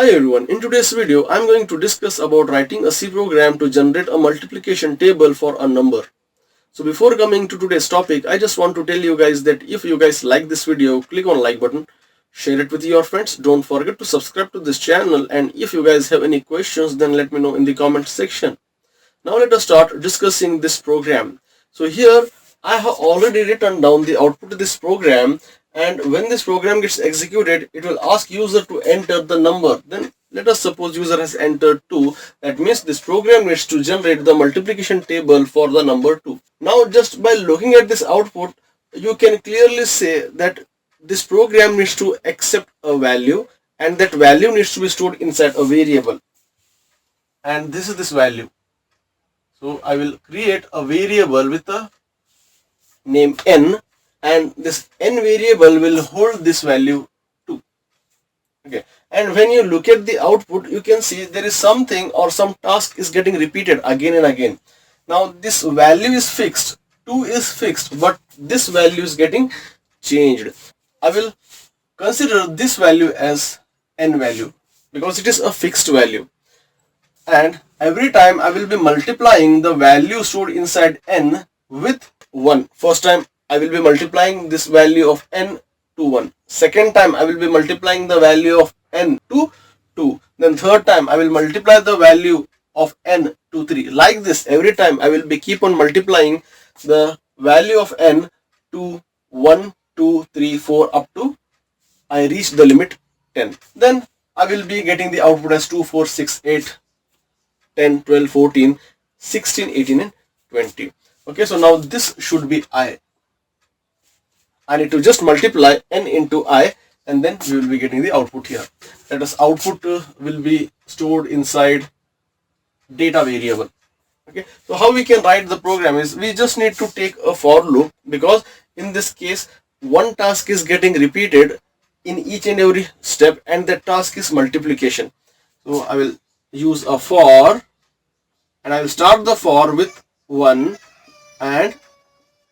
Hi everyone, in today's video I am going to discuss about writing a C program to generate a multiplication table for a number. So before coming to today's topic, I just want to tell you guys that if you guys like this video, click on like button, share it with your friends, don't forget to subscribe to this channel, and if you guys have any questions then let me know in the comment section. Now let us start discussing this program. So here I have already written down the output of this program, and when this program gets executed it will ask user to enter the number. Then let us suppose user has entered 2. That means this program needs to generate the multiplication table for the number 2. Now just by looking at this output you can clearly say that this program needs to accept a value, and that value needs to be stored inside a variable, and this is this value. So I will create a variable with a name n, and this n variable will hold this value 2. Okay, and when you look at the output you can see there is something or some task is getting repeated again and again. Now this value is fixed, 2 is fixed, but this value is getting changed. I will consider this value as n value because it is a fixed value, and every time I will be multiplying the value stored inside n with 1. First time I will be multiplying this value of n to 1. Second time I will be multiplying the value of n to 2. Then third time I will multiply the value of n to 3. Like this, every time I will be keep on multiplying the value of n to 1, 2, 3, 4 up to I reach the limit 10. Then I will be getting the output as 2, 4, 6, 8, 10, 12, 14, 16, 18 and 20. Okay, so now this should be I. I need to just multiply n into I, and then we will be getting the output here. That is, output will be stored inside data variable. Okay, so how we can write the program is we just need to take a for loop, because in this case one task is getting repeated in each and every step, and that task is multiplication. So I will use a for, and I will start the for with 1, and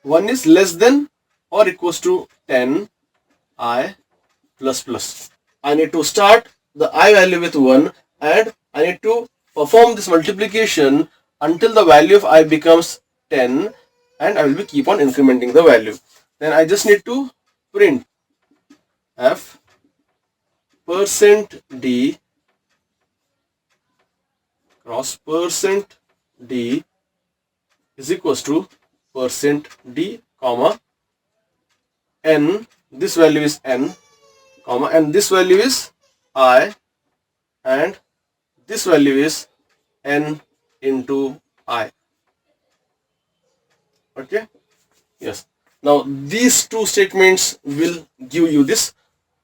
1 is less than or equals to 10 I plus plus. I need to start the I value with 1, and I need to perform this multiplication until the value of I becomes 10, and I will be keep on incrementing the value. Then I just need to print f %d cross %d is equals to %d comma n, this value is n, comma, and this value is I, and this value is n into I. Okay, yes. Now these two statements will give you this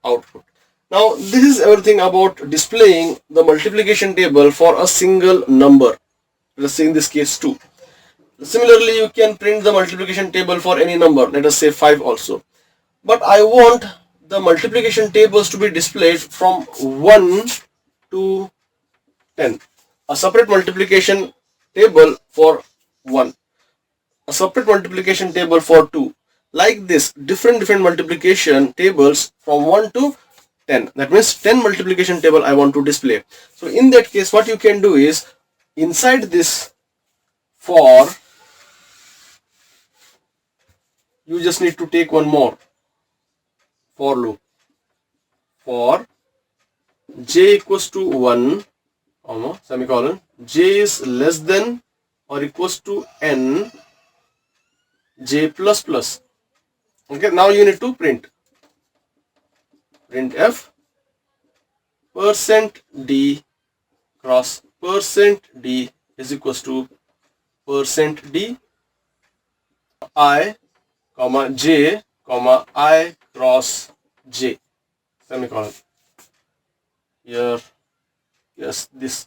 output. Now this is everything about displaying the multiplication table for a single number. Let's say in this case 2. Similarly, you can print the multiplication table for any number, let us say 5 also. But I want the multiplication tables to be displayed from 1 to 10. A separate multiplication table for 1. A separate multiplication table for 2. Like this, different multiplication tables from 1 to 10. That means 10 multiplication table I want to display. So in that case, what you can do is, inside this for, you just need to take one more for loop. For j equals to 1, comma, semicolon, j is less than or equals to n, j plus plus. Okay, now you need to print f %d cross %d is equals to %d I comma j comma I cross j, semicolon. Here, yes, this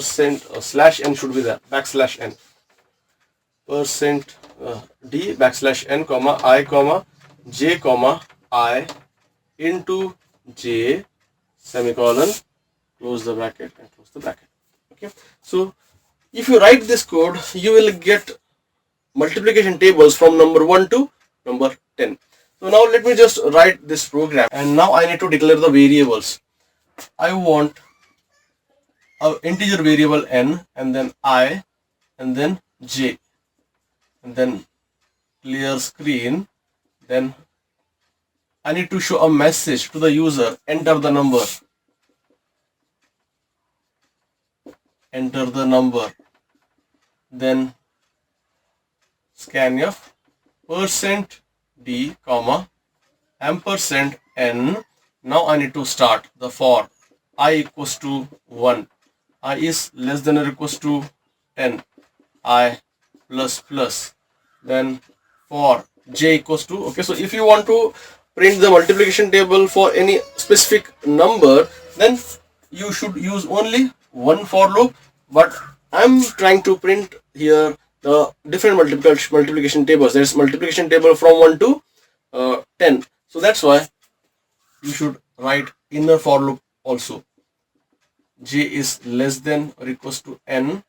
slash n should be there, backslash n, %d backslash n comma I comma j comma I into j, semicolon, close the bracket and close the bracket. Okay, so if you write this code you will get multiplication tables from number 1 to number 10. So now let me just write this program, and now I need to declare the variables. I want a integer variable n, and then I, and then j, and then clear screen. Then I need to show a message to the user, enter the number, enter the number, then scanf %d comma ampersand n. Now I need to start the for I equals to 1, I is less than or equals to 10, I plus plus, then for j equals to, okay, so if you want to print the multiplication table for any specific number, then you should use only one for loop, but I'm trying to print here the different multiplication tables. There's multiplication table from 1 to 10, so that's why you should write inner for loop also. J is less than or equals to n,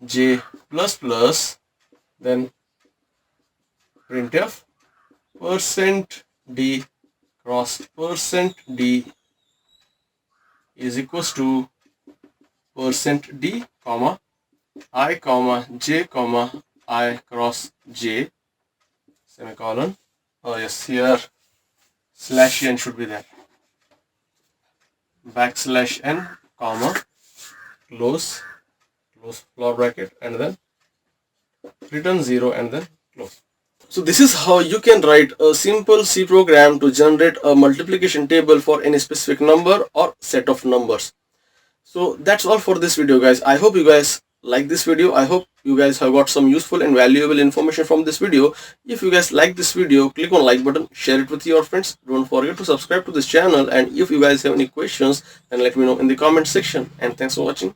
j plus plus, then printf %d cross %d is equals to %d comma I comma j comma I cross j semicolon. Oh yes, here slash n should be there, backslash n comma close floor bracket, and then return 0, and then close. So this is how you can write a simple C program to generate a multiplication table for any specific number or set of numbers. So that's all for this video, guys. I hope you guys like this video. I hope you guys have got some useful and valuable information from this video. If you guys like this video, click on like button, share it with your friends. Don't forget to subscribe to this channel, and if you guys have any questions, then let me know in the comment section. And thanks for watching.